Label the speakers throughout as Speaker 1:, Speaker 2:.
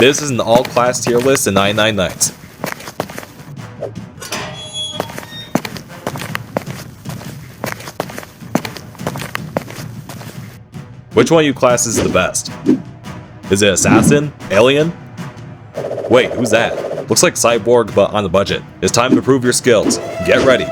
Speaker 1: This is an all-class tier list in 99 nights. Which one of you classes is the best? Is it Assassin? Alien? Wait, who's that? Looks like Cyborg, but on a budget. It's time to prove your skills. Get ready.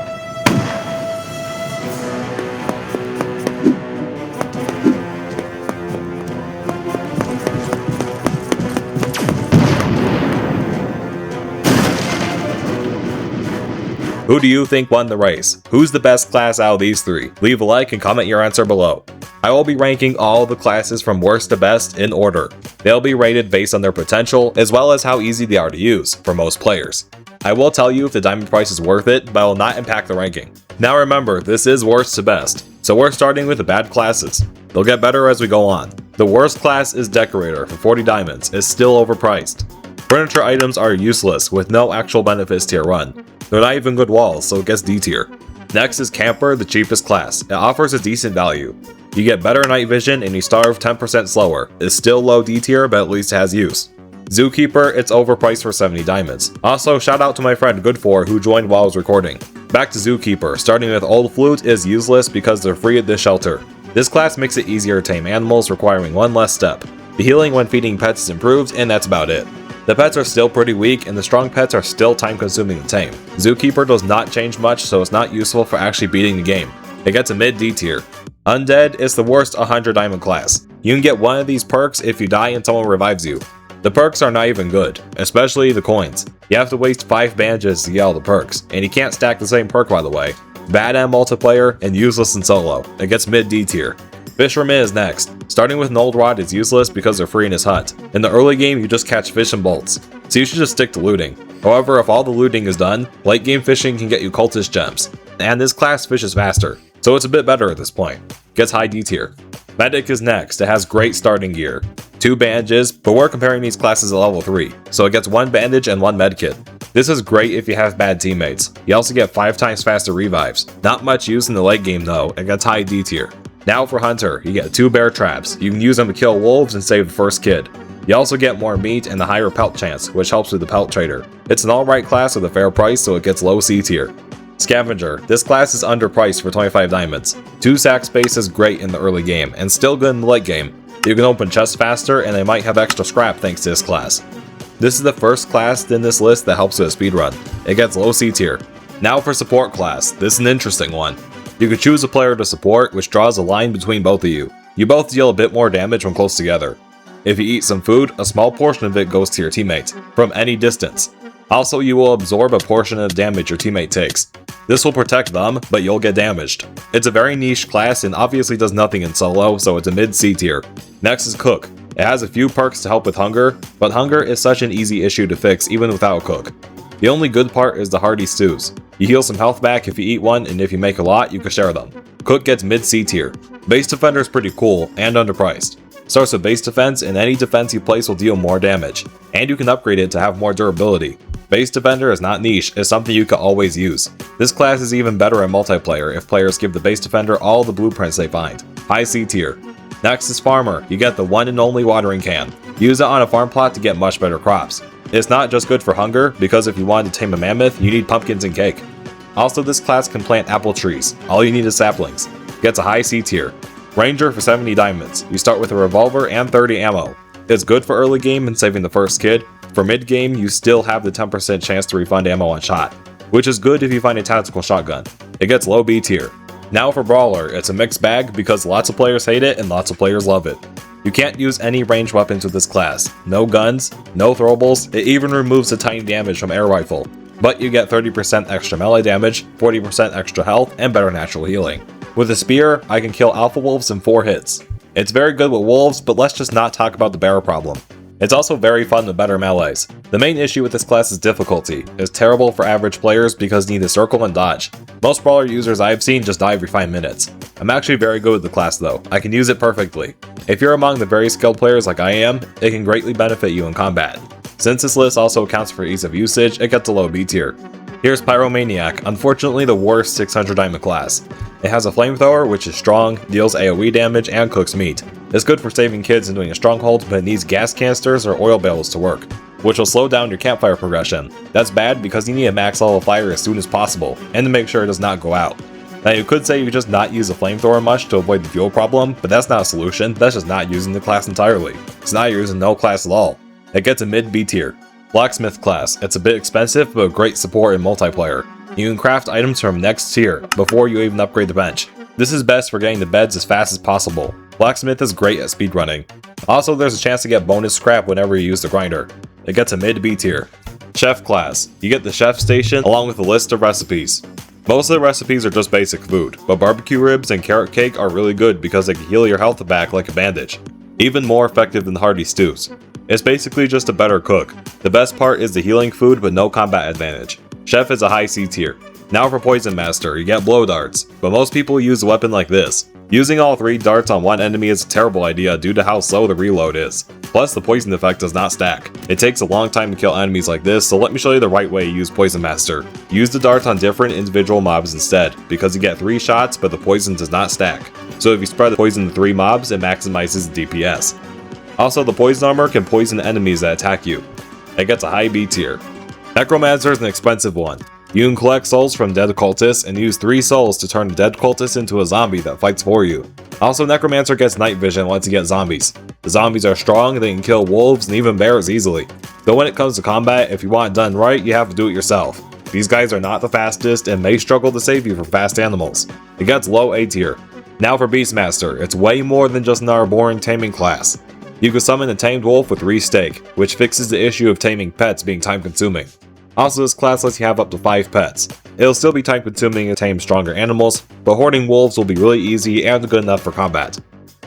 Speaker 1: Who do you think won the race? Who's the best class out of these three? Leave a like and comment your answer below. I will be ranking all the classes from worst to best in order. They'll be rated based on their potential as well as how easy they are to use for most players. I will tell you if the diamond price is worth it, but it will not impact the ranking. Now remember, this is worst to best, so we're starting with the bad classes. They'll get better as we go on. The worst class is Decorator for 40 diamonds. It's still overpriced. Furniture items are useless with no actual benefits to your run. They're not even good walls, so it gets D tier. Next is Camper, the cheapest class. It offers a decent value. You get better night vision and you starve 10% slower. It's still low D tier, but at least it has use. Zookeeper, it's overpriced for 70 diamonds. Also, shout out to my friend Good4 who joined while I was recording. Back to Zookeeper, starting with Old Flute is useless because they're free at this shelter. This class makes it easier to tame animals, requiring one less step. The healing when feeding pets is improved, and that's about it. The pets are still pretty weak, and the strong pets are still time consuming to tame. Zookeeper does not change much, so it's not useful for actually beating the game. It gets a mid D tier. Undead is the worst 100 diamond class. You can get one of these perks if you die and someone revives you. The perks are not even good, especially the coins. You have to waste 5 bandages to get all the perks, and you can't stack the same perk by the way. Bad in multiplayer and useless in solo. It gets mid D tier. Fisherman is next. Starting with an old rod is useless because they're free in his hut. In the early game you just catch fish and bolts, so you should just stick to looting. However, if all the looting is done, late game fishing can get you cultist gems, and this class fishes faster, so it's a bit better at this point. Gets high D tier. Medic is next. It has great starting gear. 2 bandages, but we're comparing these classes at level 3, so it gets 1 bandage and 1 medkit. This is great if you have bad teammates. You also get 5 times faster revives. Not much use in the late game though, it gets high D tier. Now for Hunter, you get 2 bear traps. You can use them to kill wolves and save the first kid. You also get more meat and the higher pelt chance, which helps with the pelt trader. It's an alright class with a fair price, so it gets low C tier. Scavenger, this class is underpriced for 25 diamonds. 2 sack space is great in the early game, and still good in the late game. You can open chests faster, and they might have extra scrap thanks to this class. This is the first class in this list that helps with a speedrun. It gets low C tier. Now for Support class, this is an interesting one. You can choose a player to support, which draws a line between both of you. You both deal a bit more damage when close together. If you eat some food, a small portion of it goes to your teammate, from any distance. Also, you will absorb a portion of the damage your teammate takes. This will protect them, but you'll get damaged. It's a very niche class and obviously does nothing in solo, so it's a mid C tier. Next is Cook. It has a few perks to help with hunger, but hunger is such an easy issue to fix even without a cook. The only good part is the hearty stews. You heal some health back if you eat one, and if you make a lot, you can share them. Cook gets mid C tier. Base Defender is pretty cool and underpriced. Starts with base defense, and any defense you place will deal more damage, and you can upgrade it to have more durability. Base Defender is not niche, it's something you can always use. This class is even better in multiplayer if players give the Base Defender all the blueprints they find. High C tier. Next is Farmer. You get the one and only watering can. Use it on a farm plot to get much better crops. It's not just good for hunger, because if you want to tame a mammoth, you need pumpkins and cake. Also, this class can plant apple trees. All you need is saplings. Gets a high C tier. Ranger for 70 diamonds. You start with a revolver and 30 ammo. It's good for early game and saving the first kid. For mid game, you still have the 10% chance to refund ammo on shot, which is good if you find a tactical shotgun. It gets low B tier. Now for Brawler, it's a mixed bag because lots of players hate it and lots of players love it. You can't use any ranged weapons with this class. No guns, no throwables, it even removes the tiny damage from air rifle. But you get 30% extra melee damage, 40% extra health, and better natural healing. With a spear, I can kill alpha wolves in 4 hits. It's very good with wolves, but let's just not talk about the bear problem. It's also very fun with better melees. The main issue with this class is difficulty. It's terrible for average players because you need to circle and dodge. Most brawler users I've seen just die every 5 minutes. I'm actually very good with the class though, I can use it perfectly. If you're among the very skilled players like I am, it can greatly benefit you in combat. Since this list also accounts for ease of usage, it gets a low B tier. Here's Pyromaniac, unfortunately the worst 600 diamond class. It has a flamethrower which is strong, deals AoE damage, and cooks meat. It's good for saving kids and doing a stronghold, but it needs gas canisters or oil barrels to work, which will slow down your campfire progression. That's bad because you need a max level fire as soon as possible, and to make sure it does not go out. Now you could say you could just not use a flamethrower much to avoid the fuel problem, but that's not a solution, that's just not using the class entirely. It's not using no class at all. It gets a mid B tier. Blacksmith class. It's a bit expensive, but great support in multiplayer. You can craft items from next tier, before you even upgrade the bench. This is best for getting the beds as fast as possible. Blacksmith is great at speedrunning. Also, there's a chance to get bonus scrap whenever you use the grinder. It gets a mid B tier. Chef class. You get the chef station along with a list of recipes. Most of the recipes are just basic food, but barbecue ribs and carrot cake are really good because they can heal your health back like a bandage. Even more effective than hearty stews. It's basically just a better cook. The best part is the healing food but no combat advantage. Chef is a high C tier. Now for Poison Master, you get blow darts, but most people use a weapon like this. Using all 3 darts on one enemy is a terrible idea due to how slow the reload is. Plus the poison effect does not stack. It takes a long time to kill enemies like this, so let me show you the right way to use Poison Master. Use the darts on different individual mobs instead, because you get 3 shots but the poison does not stack. So if you spread the poison to 3 mobs, it maximizes the DPS. Also, the poison armor can poison enemies that attack you. It gets a high B tier. Necromancer is an expensive one. You can collect souls from dead cultists and use 3 souls to turn a dead cultist into a zombie that fights for you. Also, Necromancer gets night vision once you get zombies. The zombies are strong, they can kill wolves and even bears easily. Though when it comes to combat, if you want it done right, you have to do it yourself. These guys are not the fastest and may struggle to save you from fast animals. It gets low A tier. Now for Beastmaster, it's way more than just another boring taming class. You can summon a tamed wolf with restake, which fixes the issue of taming pets being time consuming. Also, this class lets you have up to 5 pets. It'll still be time consuming to tame stronger animals, but hoarding wolves will be really easy and good enough for combat.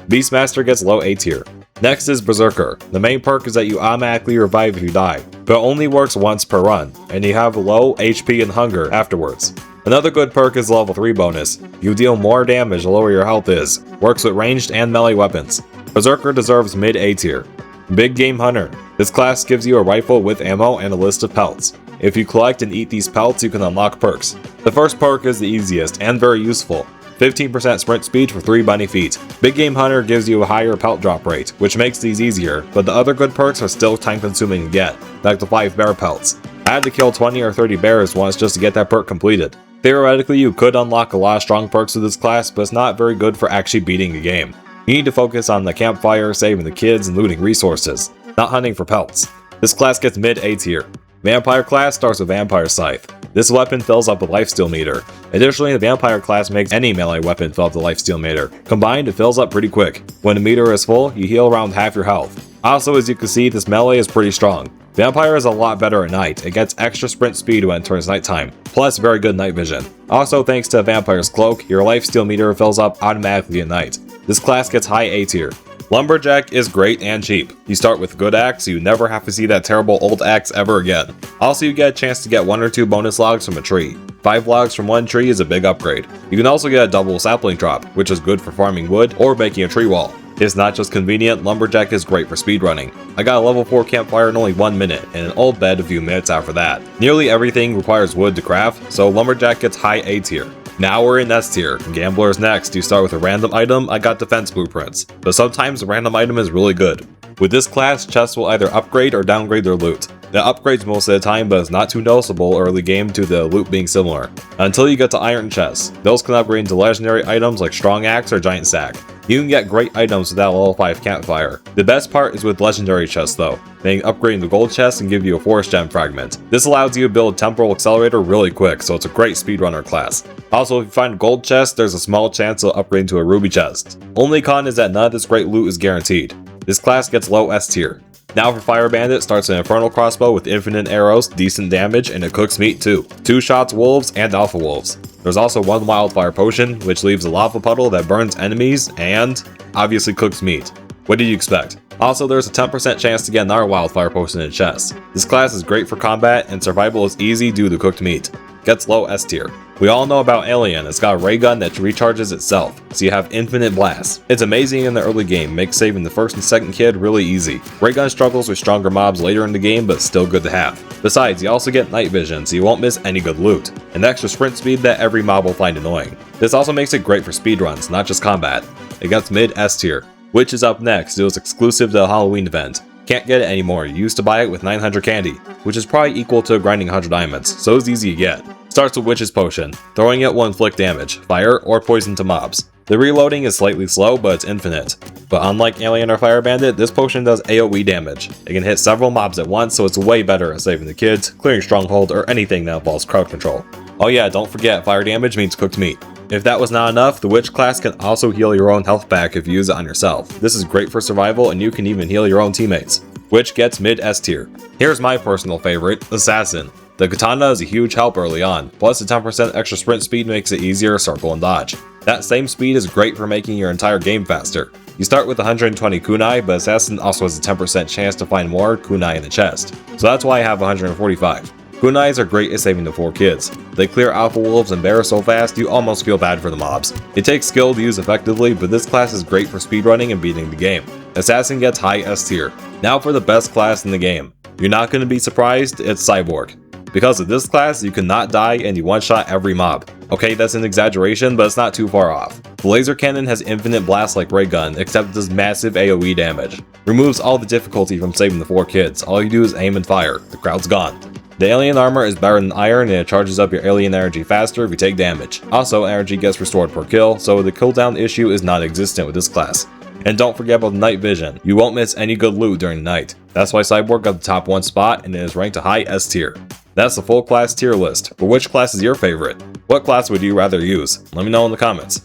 Speaker 1: Beastmaster gets low A tier. Next is Berserker. The main perk is that you automatically revive if you die, but it only works once per run, and you have low HP and hunger afterwards. Another good perk is level 3 bonus. You deal more damage the lower your health is. Works with ranged and melee weapons. Berserker deserves mid A tier. Big Game Hunter. This class gives you a rifle with ammo and a list of pelts. If you collect and eat these pelts, you can unlock perks. The first perk is the easiest and very useful. 15% sprint speed for 3 bunny feet. Big Game Hunter gives you a higher pelt drop rate, which makes these easier, but the other good perks are still time consuming to get, like the 5 bear pelts. I had to kill 20 or 30 bears once just to get that perk completed. Theoretically, you could unlock a lot of strong perks with this class, but it's not very good for actually beating the game. You need to focus on the campfire, saving the kids, and looting resources, not hunting for pelts. This class gets mid A tier. Vampire class starts with Vampire Scythe. This weapon fills up the lifesteal meter. Additionally, the Vampire class makes any melee weapon fill up the lifesteal meter. Combined, it fills up pretty quick. When the meter is full, you heal around half your health. Also, as you can see, this melee is pretty strong. Vampire is a lot better at night. It gets extra sprint speed when it turns nighttime, plus very good night vision. Also, thanks to Vampire's cloak, your lifesteal meter fills up automatically at night. This class gets high A tier. Lumberjack is great and cheap. You start with good axe, so you never have to see that terrible old axe ever again. Also, you get a chance to get 1 or 2 bonus logs from a tree. 5 logs from one tree is a big upgrade. You can also get a double sapling drop, which is good for farming wood or making a tree wall. It's not just convenient, Lumberjack is great for speedrunning. I got a level 4 campfire in only 1 minute, and an old bed a few minutes after that. Nearly everything requires wood to craft, so Lumberjack gets high A tier. Now we're in S tier. Gamblers next. You start with a random item. I got defense blueprints, but sometimes a random item is really good. With this class, chests will either upgrade or downgrade their loot. It upgrades most of the time, but it's not too noticeable early game due to the loot being similar. Until you get to iron chests. Those can upgrade into legendary items like strong axe or giant sack. You can get great items with that level 5 campfire. The best part is with legendary chests though. They can upgrade into gold chests and give you a forest gem fragment. This allows you to build temporal accelerator really quick, so it's a great speedrunner class. Also, if you find a gold chest, there's a small chance it'll upgrade into a ruby chest. Only con is that none of this great loot is guaranteed. This class gets low S tier. Now for Fire Bandit, starts an infernal crossbow with infinite arrows, decent damage, and it cooks meat too. 2 shots wolves and alpha wolves. There's also 1 wildfire potion, which leaves a lava puddle that burns enemies and obviously cooks meat. What did you expect? Also, there's a 10% chance to get another wildfire potion in a chest. This class is great for combat and survival is easy due to cooked meat. Gets low S tier. We all know about Alien, it's got a ray gun that recharges itself, so you have infinite blasts. It's amazing in the early game, makes saving the first and second kid really easy. Ray gun struggles with stronger mobs later in the game, but still good to have. Besides, you also get night vision, so you won't miss any good loot. An extra sprint speed that every mob will find annoying. This also makes it great for speedruns, not just combat. It gets mid S tier. Witch is up next. It was exclusive to the Halloween event. Can't get it anymore. You used to buy it with 900 candy, which is probably equal to grinding 100 diamonds, so it's easy to get. Starts with Witch's Potion. Throwing it will inflict damage, fire, or poison to mobs. The reloading is slightly slow, but it's infinite. But unlike Alien or Fire Bandit, this potion does AoE damage. It can hit several mobs at once, so it's way better at saving the kids, clearing Stronghold, or anything that involves crowd control. Oh yeah, don't forget, fire damage means cooked meat. If that was not enough, the Witch class can also heal your own health back if you use it on yourself. This is great for survival, and you can even heal your own teammates. Witch gets mid S tier. Here's my personal favorite, Assassin. The katana is a huge help early on, plus the 10% extra sprint speed makes it easier to circle and dodge. That same speed is great for making your entire game faster. You start with 120 kunai, but Assassin also has a 10% chance to find more kunai in the chest, so that's why I have 145. Kunais are great at saving the 4 kids. They clear alpha wolves and bears so fast you almost feel bad for the mobs. It takes skill to use effectively, but this class is great for speedrunning and beating the game. Assassin gets high S tier. Now for the best class in the game. You're not going to be surprised, it's Cyborg. Because of this class, you cannot die and you one-shot every mob. Okay, that's an exaggeration, but it's not too far off. The laser cannon has infinite blasts like ray gun, except it does massive AoE damage. Removes all the difficulty from saving the 4 kids. All you do is aim and fire. The crowd's gone. The alien armor is better than iron and it charges up your alien energy faster if you take damage. Also, energy gets restored per kill, so the cooldown issue is non-existent with this class. And don't forget about the night vision. You won't miss any good loot during the night. That's why Cyborg got the top 1 spot and it is ranked a high S tier. That's the full class tier list. But which class is your favorite? What class would you rather use? Let me know in the comments.